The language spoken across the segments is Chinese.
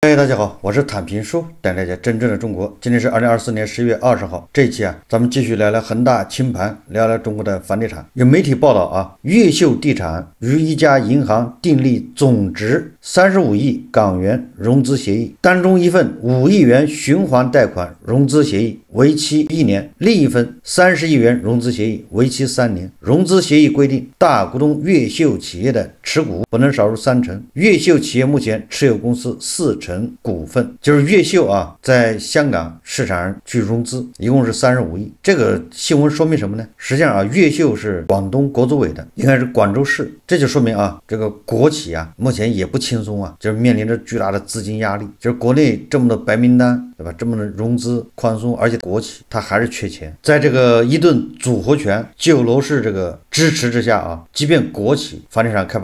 嗨，大家好，我是坦平叔，带大家真正的中国。今天是2024年11月20号，这一期咱们继续聊聊恒大清盘，聊聊中国的房地产。有媒体报道越秀地产与一家银行订立总值35亿港元融资协议，当中一份5亿元循环贷款融资协议为期1年，另一份30亿元融资协议为期3年。融资协议规定，大股东越秀企业的持股不能少于30%。越秀企业目前持有公司40%股份，就是越秀在香港市场上去融资，一共是35亿。这个新闻说明什么呢？实际上越秀是广东国资委的，应该是广州市，这就说明这个国企目前也不轻松就是面临着巨大的资金压力，就是国内这么多白名单，对吧？这么的融资宽松，而且国企它还是缺钱，在这个一顿组合拳9楼市这个支持之下即便国企房地产开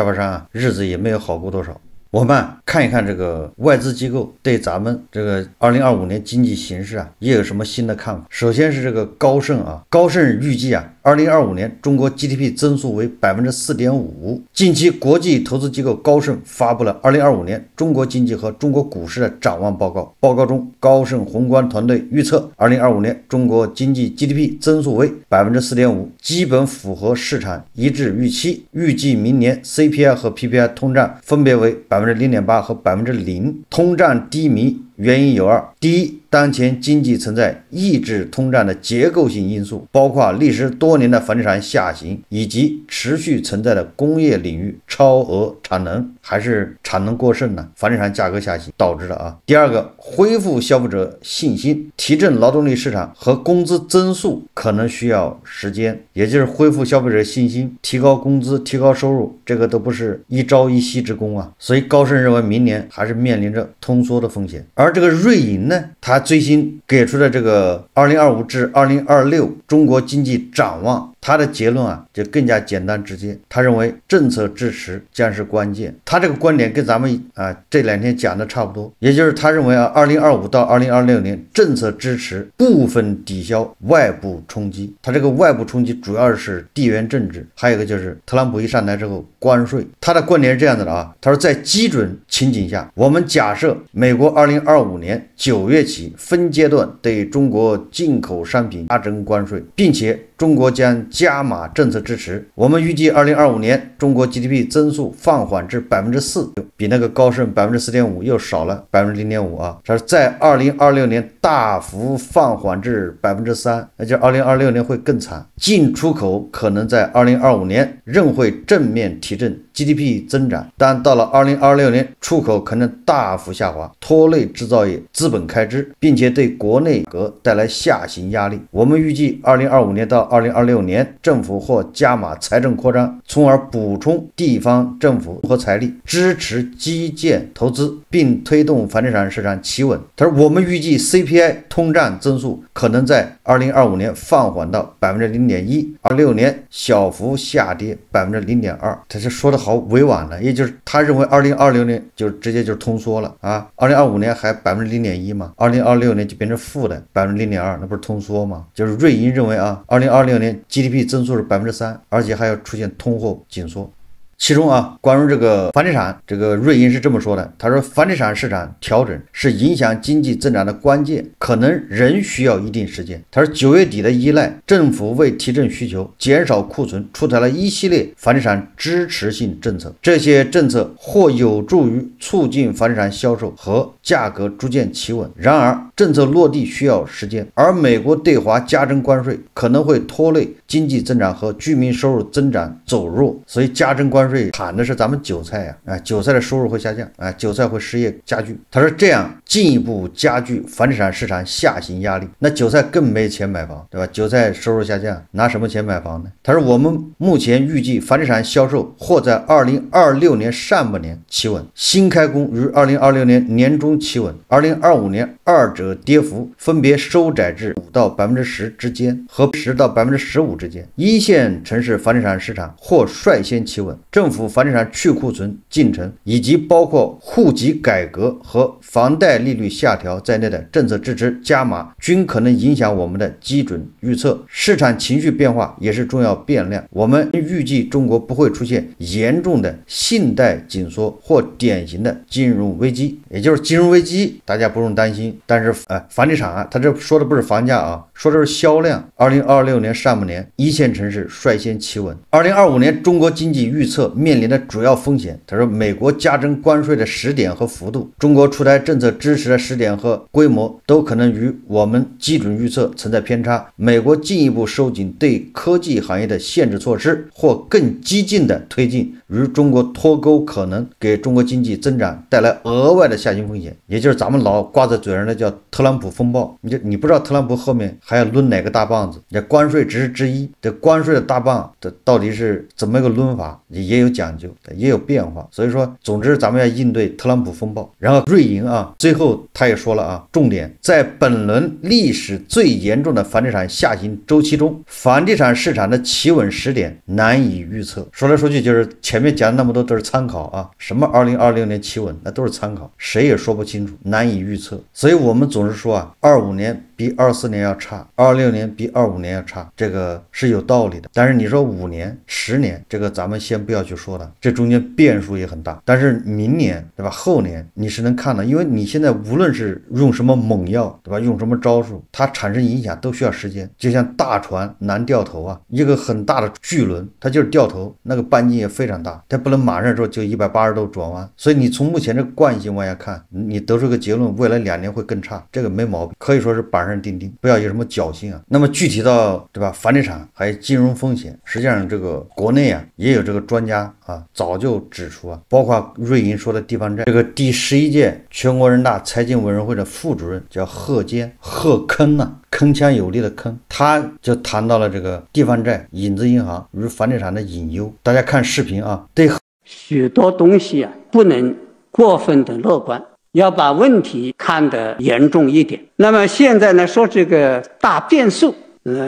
发商日子也没有好过多少。我们看一看这个外资机构对咱们这个2025年经济形势也有什么新的看法。首先是这个高盛高盛预计2025年中国 GDP 增速为 4.5%。 近期国际投资机构高盛发布了2025年中国经济和中国股市的展望报告。报告中，高盛宏观团队预测2025年中国经济 GDP 增速为 4.5%， 基本符合市场一致预期。预计明年 CPI 和 PPI 通胀分别为 0.8% 和 0%。 通胀低迷原因有二：第一，当前经济存在抑制通胀的结构性因素，包括历时多年的房地产下行，以及持续存在的工业领域超额产能，还是产能过剩呢？房地产价格下行导致的第二个，恢复消费者信心，提振劳动力市场和工资增速可能需要时间，也就是恢复消费者信心，提高工资，提高收入，这个都不是一朝一夕之功所以高盛认为明年还是面临着通缩的风险。而这个瑞银呢，他最新给出的这个2025至2026中国经济展望，他的结论就更加简单直接。他认为政策支持将是关键。他这个观点跟咱们这2天讲的差不多，也就是他认为2025到2026年政策支持部分抵消外部冲击。他这个外部冲击主要是地缘政治，还有一个就是特朗普一上台之后关税。他的观点是这样子的他说，在基准情景下，我们假设美国2025年9月起分阶段对中国进口商品加征关税，并且中国将加码政策支持。我们预计2025年中国 GDP 增速放缓至 4%， 比那个高盛 4.5% 又少了 0.5%它是在2026年大幅放缓至 3%， 那就2026年会更惨。进出口可能在2025年仍会正面提振 GDP 增长，但到了2026年出口可能大幅下滑，拖累制造业资本开支，并且对国内带来下行压力。我们预计2025年到2026年政府或加码财政扩张，从而补充地方政府和财力，支持基建投资，并推动房地产市场企稳。他说，我们预计 CPI 通胀增速可能在2025年放缓到 0.1%，26年小幅下跌 0.2%。他是说的好委婉了，也就是他认为2026年就直接就是通缩了2025年还 0.1% 嘛，2026年就变成负的 0.2%， 那不是通缩吗？就是瑞银认为2026年 GDP 增速是 3%， 而且还要出现通货紧缩。其中关于这个房地产，这个瑞银是这么说的，他说，房地产市场调整是影响经济增长的关键，可能仍需要一定时间。他说，9月底的依赖，政府为提振需求，减少库存，出台了一系列房地产支持性政策，这些政策或有助于促进房地产销售和价格逐渐企稳。然而政策落地需要时间，而美国对华加征关税可能会拖累经济增长和居民收入增长走弱，所以加征关税砍的是咱们韭菜韭菜的收入会下降韭菜会失业加剧。他说，这样进一步加剧房地产市场下行压力，那韭菜更没钱买房，对吧？韭菜收入下降，拿什么钱买房呢？他说，我们目前预计房地产销售或在2026年上半年企稳，新开工于2026年年中企稳，2025年二者跌幅分别收窄至5到10%之间和10到15%之之间，一线城市房地产市场或率先企稳，政府房地产去库存进程以及包括户籍改革和房贷利率下调在内的政策支持加码，均可能影响我们的基准预测。市场情绪变化也是重要变量。我们预计中国不会出现严重的信贷紧缩或典型的金融危机，也就是金融危机大家不用担心。但是房地产他这说的不是房价啊，说的是销量。2026年上半年一线城市率先企稳。2025年中国经济预测面临的主要风险，他说美国加征关税的时点和幅度，中国出台政策支持的时点和规模都可能与我们基准预测存在偏差。美国进一步收紧对科技行业的限制措施，或更激进的推进与中国脱钩，可能给中国经济增长带来额外的下行风险，也就是咱们老挂在嘴上的叫特朗普风暴。你不知道特朗普后面还要抡哪个大棒子，这关税只是之一，这关税的大棒这到底是怎么一个抡法，也有讲究，也有变化。所以说总之咱们要应对特朗普风暴。然后瑞银最后他也说了重点在本轮历史最严重的房地产下行周期中，房地产市场的企稳时点难以预测。说来说去就是前面讲那么多都是参考什么2026年企稳那都是参考，谁也说不清楚，难以预测。所以我们总是说25年比24年要差，26年比25年要差，这个是有道理的。但是你说5年10年，这个咱们先不要去说了，这中间变数也很大。但是明年对吧，后年你是能看到，因为你现在无论是用什么猛药对吧，用什么招数，它产生影响都需要时间。就像大船难掉头一个很大的巨轮它就是掉头，那个半径也非常大，它不能马上说就180度转弯。所以你从目前这个惯性往下看，你得出个结论，未来2年会更差，这个没毛病，可以说是板上钉钉，不要有什么侥幸那么具体到对吧，房地产还有金融风险，实际上这个国内也有这个专家早就指出包括瑞银说的地方债，这个第11届全国人大财经委员会的副主任叫贺坚，贺铿铿锵有力的铿，他就谈到了这个地方债、影子银行与房地产的隐忧。大家看视频对许多东西不能过分的乐观，要把问题看得严重一点。那么现在呢，说这个大变数，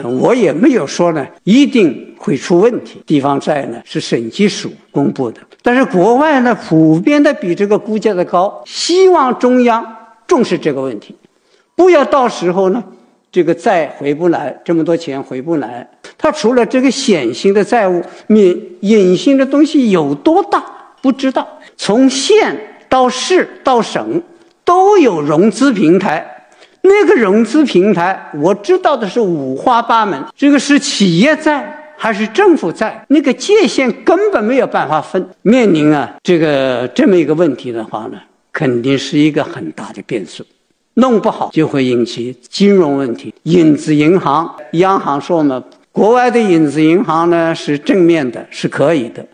我也没有说呢一定会出问题。地方债呢是审计署公布的，但是国外呢普遍的比这个估价的高，希望中央重视这个问题，不要到时候呢这个债回不来，这么多钱回不来。它除了这个显性的债务，隐性的东西有多大不知道。从县到市到省都有融资平台，那个融资平台我知道的是五花八门，这个是企业债还是政府债，那个界限根本没有办法分。面临这么一个问题的话呢，肯定是一个很大的变数，弄不好就会引起金融问题。影子银行，央行说呢，国外的影子银行呢是正面的，是可以的。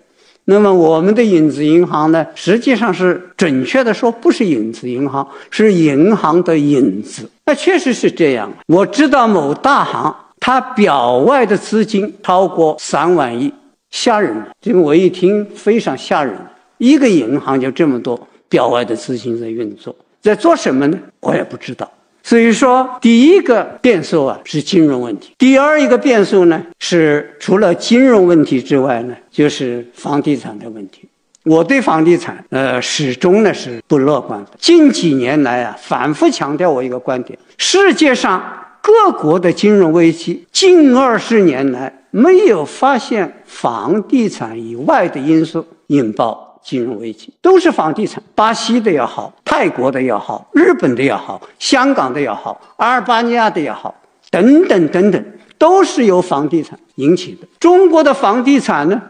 那么我们的影子银行呢，实际上是准确的说不是影子银行，是银行的影子。那确实是这样。我知道某大行它表外的资金超过3万亿，吓人了。这个我一听非常吓人，一个银行就这么多表外的资金在运作，在做什么呢？我也不知道。所以说第一个变数是金融问题，第二一个变数呢是除了金融问题之外呢，就是房地产的问题。我对房地产始终呢是不乐观的。近几年来反复强调我一个观点，世界上各国的金融危机近20年来没有发现房地产以外的因素引爆金融危机，都是房地产。巴西的也好，泰国的也好，日本的也好，香港的也好，阿尔巴尼亚的也好，等等等等，都是由房地产引起的。中国的房地产呢，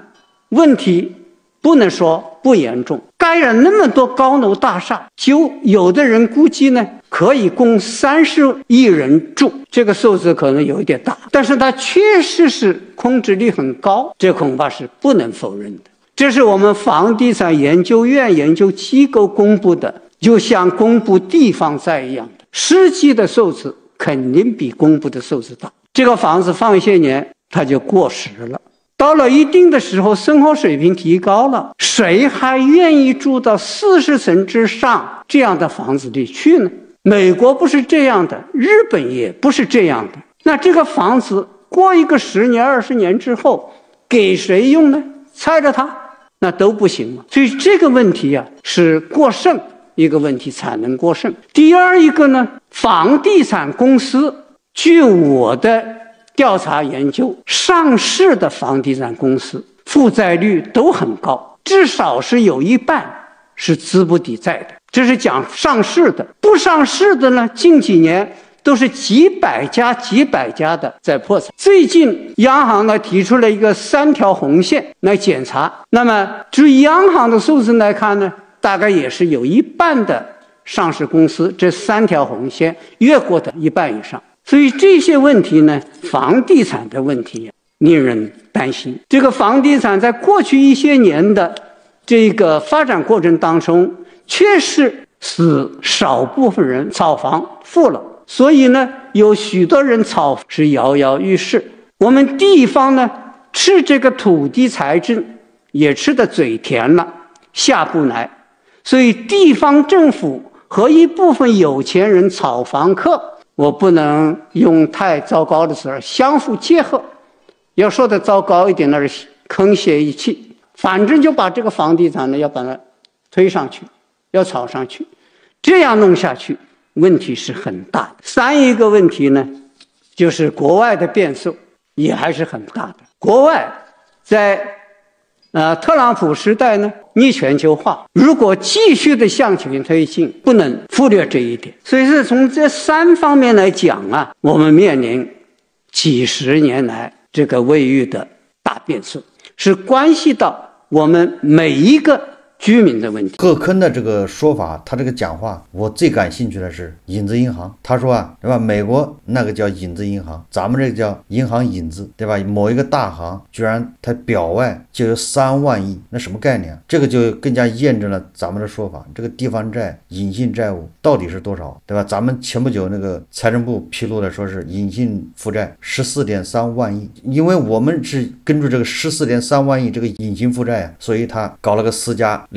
问题不能说不严重，盖了那么多高楼大厦，就有的人估计呢可以供30亿人住，这个数字可能有一点大，但是它确实是空置率很高，这恐怕是不能否认的。这是我们房地产研究院研究机构公布的，就像公布地方债一样的，实际的数字肯定比公布的数字大。这个房子放一些年它就过时了，到了一定的时候生活水平提高了，谁还愿意住到40层之上这样的房子里去呢？美国不是这样的，日本也不是这样的。那这个房子过一个10年、20年之后，给谁用呢？猜着它，那都不行嘛。所以这个问题啊，是过剩一个问题，产能过剩。第二一个呢，房地产公司，据我的调查研究，上市的房地产公司负债率都很高，至少是有一半是资不抵债的。这是讲上市的，不上市的呢，近几年都是几百家的在破产。最近央行呢提出了一个3条红线来检查，那么据央行的数字来看呢，大概也是有一半的上市公司这3条红线越过的一半以上。所以这些问题呢，房地产的问题令人担心。这个房地产在过去一些年的这个发展过程当中，确实使少部分人炒房富了，所以呢，有许多人炒是摇摇欲试。我们地方呢，吃这个土地财政也吃得嘴甜了，下不来，所以地方政府和一部分有钱人炒房客，我不能用太糟糕的词儿，相互结合。要说的糟糕一点，那是沆瀣一气，反正就把这个房地产呢，要把它推上去，要炒上去，这样弄下去，问题是很大的。一个问题呢，就是国外的变数也还是很大的。国外在特朗普时代呢，逆全球化，如果继续的向前推进，不能忽略这一点。所以是从这3方面来讲啊，我们面临几十年来这个卫浴的大变数，是关系到我们每一个居民的问题。贺坑的这个说法，他这个讲话，我最感兴趣的是影子银行。他说啊，对吧？美国那个叫影子银行，咱们这个叫银行影子，对吧？某一个大行居然它表外就有3万亿，那什么概念？这个就更加验证了咱们的说法，这个地方债、隐性债务到底是多少，对吧？咱们前不久那个财政部披露的说是隐性负债14.3万亿，因为我们是根据这个14.3万亿这个隐性负债啊，所以他搞了个4+6+2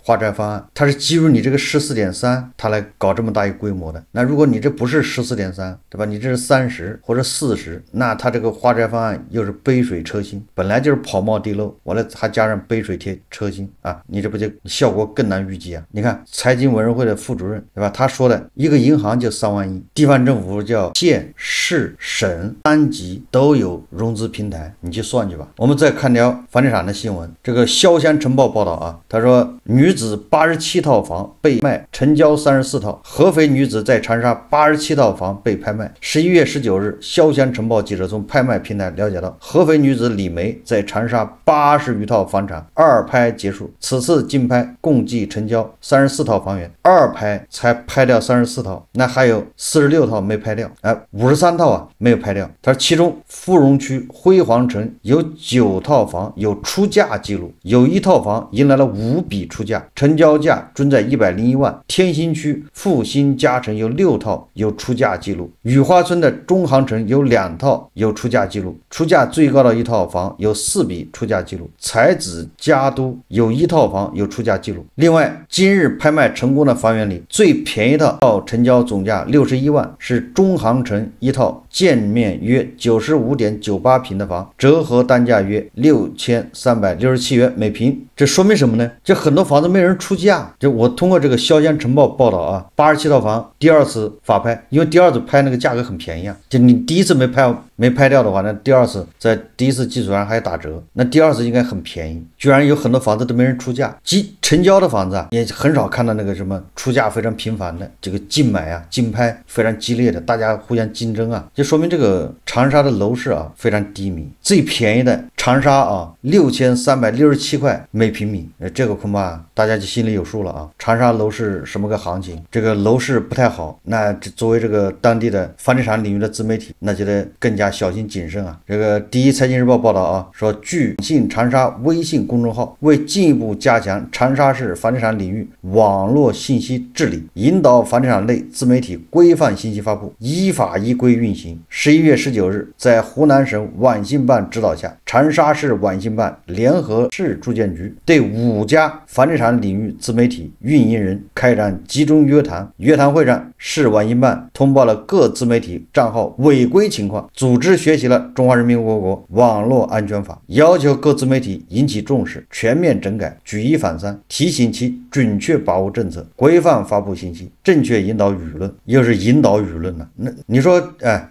化债方案，它是基于你这个14.3，它来搞这么大一规模的。那如果你这不是14.3，对吧？你这是30或者40，那它这个化债方案又是杯水车薪，本来就是跑冒地漏，完了还加上杯水车薪啊，你这不就效果更难预计啊？你看财经委员会的副主任，对吧？他说的一个银行就3万亿，地方政府叫县市省3级都有融资平台，你去算去吧。我们再看条房地产的新闻，这个潇湘晨报报道啊，他说女子87套房被卖，成交34套。合肥女子在长沙87套房被拍卖。11月19日，潇湘晨报记者从拍卖平台了解到，合肥女子李梅在长沙80余套房产2拍结束，此次竞拍共计成交34套房源，2拍才拍掉34套，那还有46套没拍掉，53套啊没有拍掉。他说其中芙蓉区辉煌城有9套房有出价记录，有1套房迎来了5笔出价，成交价均在101万。天心区复兴嘉城有6套有出价记录，雨花村的中航城有2套有出价记录，出价最高的1套房有4笔出价记录。才子嘉都有1套房有出价记录。另外，今日拍卖成功的房源里，最便宜的套成交总价61万，是中航城1套，建面约95.98平的房，折合单价约6367元每平。这说明什么呢？这很多房子没人出价。就我通过这个潇湘晨报报道啊，87套房第2次法拍，因为第2次拍那个价格很便宜啊，就你第1次没拍掉的话，那第2次在第1次基础上还打折，那第2次应该很便宜。居然有很多房子都没人出价，成交的房子啊，也很少看到那个什么出价非常频繁的，这个竞买啊、竞拍非常激烈的，大家互相竞争啊，就说明这个长沙的楼市啊非常低迷。最便宜的长沙啊6367块每平米，这个恐怕大家就心里有数了啊。长沙楼市什么个行情？这个楼市不太好，那作为这个当地的房地产领域的自媒体，那就得更加小心谨慎啊。这个第一财经日报报道啊，说据信长沙微信公众号，为进一步加强长沙市房地产领域网络信息治理，引导房地产类自媒体规范信息发布，依法依规运行。11月19日，在湖南省网信办指导下，长沙市网信办联合市住建局对5家房地产领域自媒体运营人开展集中约谈。约谈会上，市网信办通报了各自媒体账号违规情况，组织学习了《中华人民共和国网络安全法》，要求各自媒体引起重视，全面整改，举一反三，提醒其准确把握政策，规范发布信息，正确引导舆论。又是引导舆论了，那你说，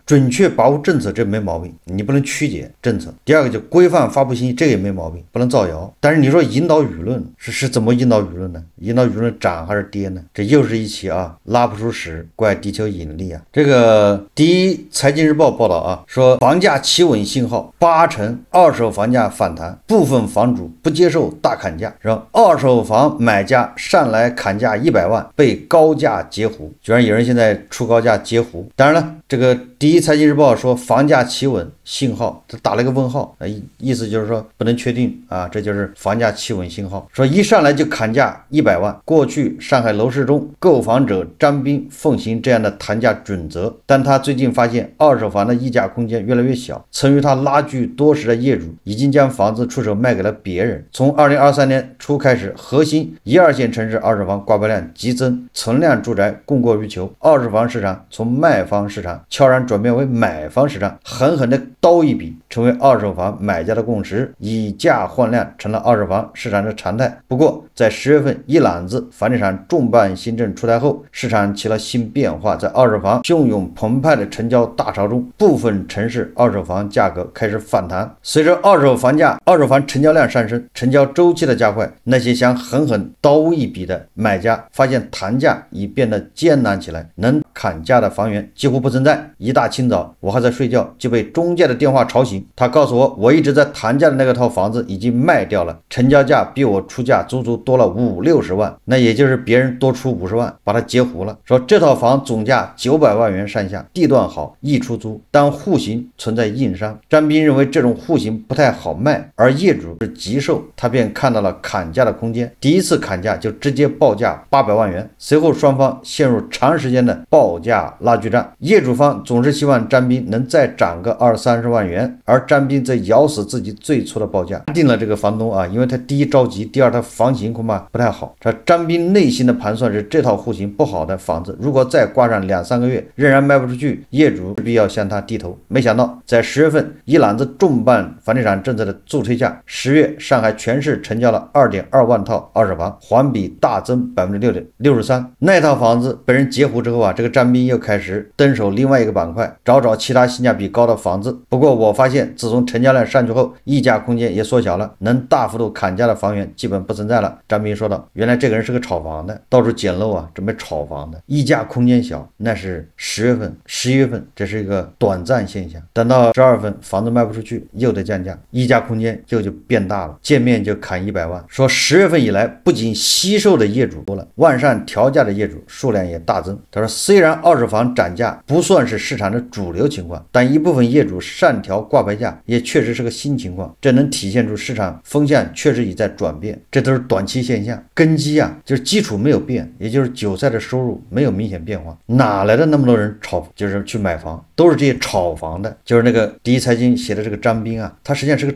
准确把握政策这没毛病，你不能曲解政策。第二个就规范发布信息，这个也没毛病，不能造谣。但是你说引导舆论是怎么引导舆论呢？引导舆论涨还是跌呢？这又是一起拉不出屎，怪地球引力啊！这个第一财经日报报道说房价企稳信号，80%二手房价反弹，部分房主不接受大砍价，让二手房买家上来砍价100万，被高价截胡。居然有人现在出高价截胡。当然了，这个第一财经日报说房价企稳信号，这打了个问号，意思就是说不能确定这就是房价企稳信号。说一上来就砍价100万，过去上海楼市中购房者张斌奉行这样的谈价准则，但他最近发现二手房的溢价空间越来越小，曾与他拉锯多时的业主已经将房子出手卖给了别人。从2023年初开始，核心1、2线城市二手房挂牌量急增，存量住宅供过于求，二手房市场从卖方市场悄然转变为买方市场，狠狠的刀一笔，成为二手房买家的共识，以价换量成了二手房市场的常态。不过在10月份一揽子房地产重磅新政出台后，市场起了新变化，在二手房汹涌澎湃的成交大潮中，部分城市二手房价格开始反弹。随着二手房成交量上升，成交周期的加快，那些想狠狠刀一笔的买家发现谈价已变得艰难起来，能砍价的房源几乎不存在。一大清早我还在睡觉，就被中介的电话吵醒，他告诉我一直在谈价的那个套房子已经卖掉了，成交价比我出价足足多了50-60万，那也就是别人多出50万，把他截胡了。说这套房总价900万元上下，地段好，易出租，但户型存在硬伤。张斌认为这种户型不太好卖，而业主是急售，他便看到了砍价的空间，第一次砍价就直接报价800万元，随后双方陷入长时间的报价拉锯战。业主方总是希望张斌能再涨个20-30万元，而张斌则咬死自己最初的报价，定了这个房东因为他第一着急，第二他房型恐怕不太好。这张斌内心的盘算是，这套户型不好的房子如果再挂上2-3个月仍然卖不出去，业主必要向他低头。没想到在10月份一揽子重磅房地产政策的助推下，10月上海全市成交了2.2万套二手房，环比大增63%。那套房子被人截胡之后这个张斌又开始登手另外一个板块，找其他性价比高的房子。不过我发现自从成交量上去后，溢价空间也缩小了，能大幅度砍价的房源基本不存在了。张斌说道，原来这个人是个炒房的，到处捡漏准备炒房的。溢价空间小，那是10月份、11月份，这是一个短暂现象。等到12月份房子卖不出去，又得降价，溢价空间就变大了，见面就砍100万。说10月份以来，不仅惜售的业主多了，往上调价的业主数量也大增。他说，虽然二手房涨价不算是市场的主流情况，但一部分业主上调挂牌价也确实是个新情况，这能体现出市场风向确实已在转变。这都是短期现象，根基就是基础没有变，也就是韭菜的收入没有明显变化，哪来的那么多人就是去买房？都是这些炒房的。就是那个第一财经写的这个张斌他实际上是个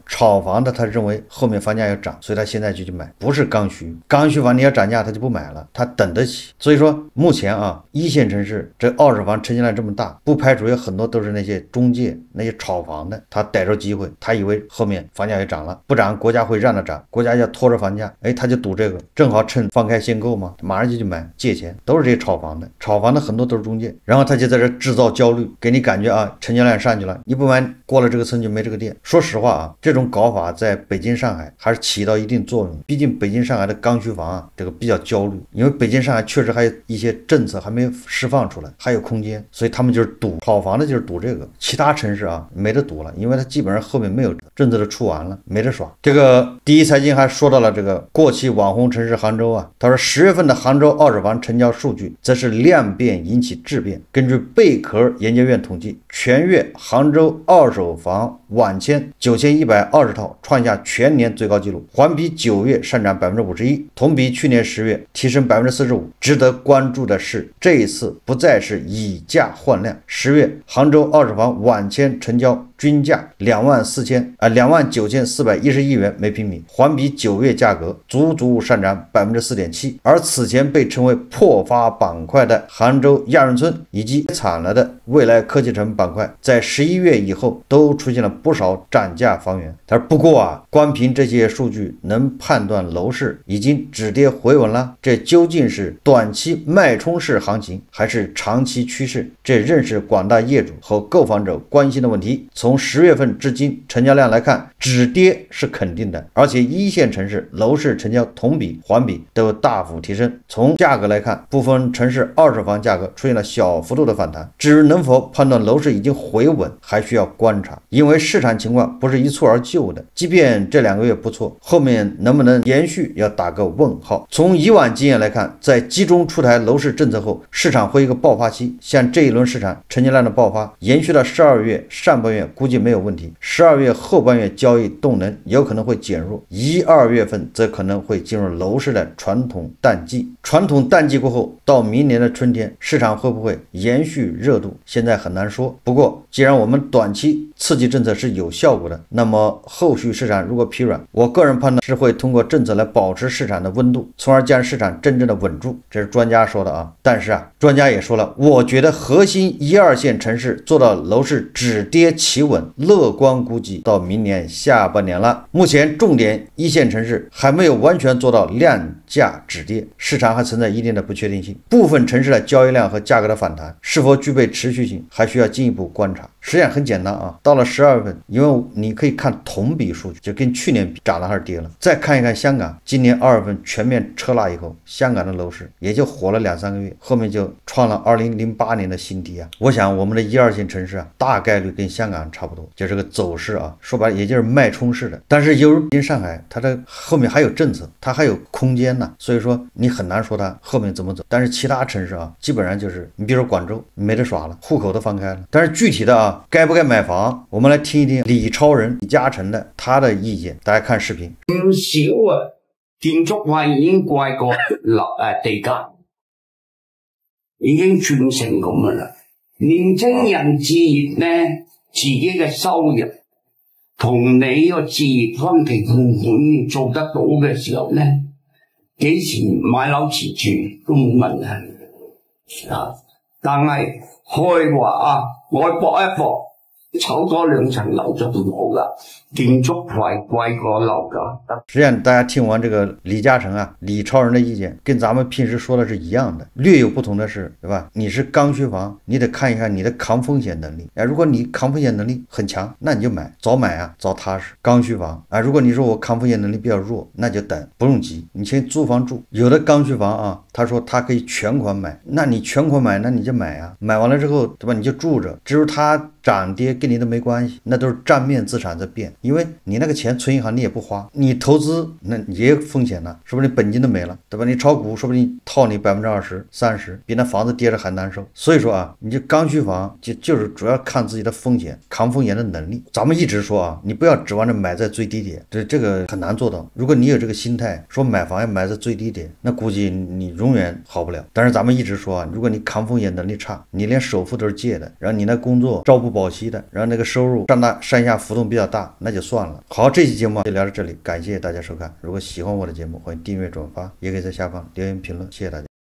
炒房的，他认为后面房价要涨，所以他现在就去买，不是刚需房你要涨价他就不买了，他等得起。所以说目前一线城市这二手房成交量这么大，不排除有很多都是那些中介那些炒房的，他逮着机会，他以为后面房价也涨了，不涨国家会让着涨，国家要拖着房价，他就赌这个，正好趁放开限购嘛，马上就去买，借钱，都是这些炒房的很多都是中介，然后他就在这制造焦虑，给你感觉成交量上去了，你不买过了这个村就没这个店。说实话这种搞法在北京上海还是起到一定作用，毕竟北京上海的刚需房这个比较焦虑，因为北京上海确实还有一些政策还没释放出来，还有空间，所以他们就是赌炒房的，就是赌这个。其他城市没得赌了，因为它基本上后面没有政策都出完了，没得耍。这个第一财经还说到了这个过气网红城市杭州他说10月份的杭州二手房成交数据则是量变引起质变。根据贝壳研究院统计，全月杭州二手房网签9120套，创下全年最高纪录，环比9月上涨51%，同比去年10月提升45%。值得关注的是，这一次不再是以价换量，10月杭州二手房网签成交均价29411元每平米，环比9月价格足上涨4.7%。而此前被称为破发板块的杭州亚运村以及惨了的未来科技城板块，在11月以后都出现了不少涨价房源。他说不过啊，光凭这些数据能判断楼市已经止跌回稳了？这究竟是短期脉冲式行情还是长期趋势？这仍是广大业主和购房者关心的问题。从10月份至今成交量来看，止跌是肯定的，而且一线城市楼市成交同比环比都有大幅提升。从价格来看，部分城市二手房价格出现了小幅度的反弹，至于能否判断楼市已经回稳，还需要观察，因为市场情况不是一蹴而就的，即便这2个月不错，后面能不能延续要打个问号。从以往经验来看，在集中出台楼市政策后，市场会一个爆发期，像这一轮市场成交量的爆发延续到12月上半月估计没有问题，12月后半月交易动能有可能会减弱，1、2月份则可能会进入楼市的传统淡季。传统淡季过后，到明年的春天，市场会不会延续热度，现在很难说。不过既然我们短期刺激政策是有效果的，那么后续市场如果疲软，我个人判断是会通过政策来保持市场的温度，从而将市场真正的稳住。这是专家说的啊。但是啊，专家也说了，我觉得核心1、2线城市做到楼市止跌企稳，乐观估计到明年下半年了。目前重点1线城市还没有完全做到量价止跌，市场还存在一定的不确定性，部分城市的交易量和价格的反弹是否具备持续性，还需要进一步观察。实际上很简单啊，到了12月份，因为你可以看同比数据，就跟去年比涨了还是跌了。再看一看香港，今年2月份全面撤辣以后，香港的楼市也就火了2、3个月，后面就创了2008年的新低啊。我想我们的1、2线城市啊，大概率跟香港差不多，就这个走势啊，说白了也就是脉冲式的。但是由于上海它的后面还有政策，它还有空间呢，所以说你很难说它后面怎么走。但是其他城市啊，基本上就是你比如说广州没得耍了，户口都放开了。但是具体的啊，该不该买房，我们来听一听李超人、李嘉诚的他的意見。大家看視頻。唔少啊，建築費已經貴過地價，已經轉成咁噶啦。年青人置業呢，自己嘅收入同你個置業分期付款做得到嘅時候呢，幾時買樓自住都冇問題啊。但係開話啊，我搏一搏。炒多2層樓就唔好啦，建築費貴過樓價。實際上大家聽完這個李嘉誠啊、李超人的意見，跟咱們平時說的是一樣的，略有不同的是，對吧？你是剛需房，你得看一看你的抗風險能力。如果你抗風險能力很強，那你就買，早買啊，早踏實。剛需房啊，如果你說我抗風險能力比較弱，那就等，不用急，你先租房住。有的剛需房啊，他說他可以全款買，那你全款買，那你就買啊，買完了之後，對吧？你就住着，至於它漲跌跟你都没关系，那都是账面资产在变，因为你那个钱存银行你也不花，你投资那也有风险呢，是不是你本金都没了，对吧？你炒股说不定套你20%、30%，比那房子跌着还难受。所以说啊，你这刚需房就是主要看自己的风险，抗风险的能力。咱们一直说啊，你不要指望着买在最低点，这个很难做到。如果你有这个心态，说买房要买在最低点，那估计你永远好不了。但是咱们一直说啊，如果你抗风险能力差，你连首付都是借的，然后你那工作朝不保夕的，然后那个收入上下浮动比较大，那就算了。好，这期节目就聊到这里，感谢大家收看。如果喜欢我的节目，欢迎订阅转发，也可以在下方留言评论，谢谢大家。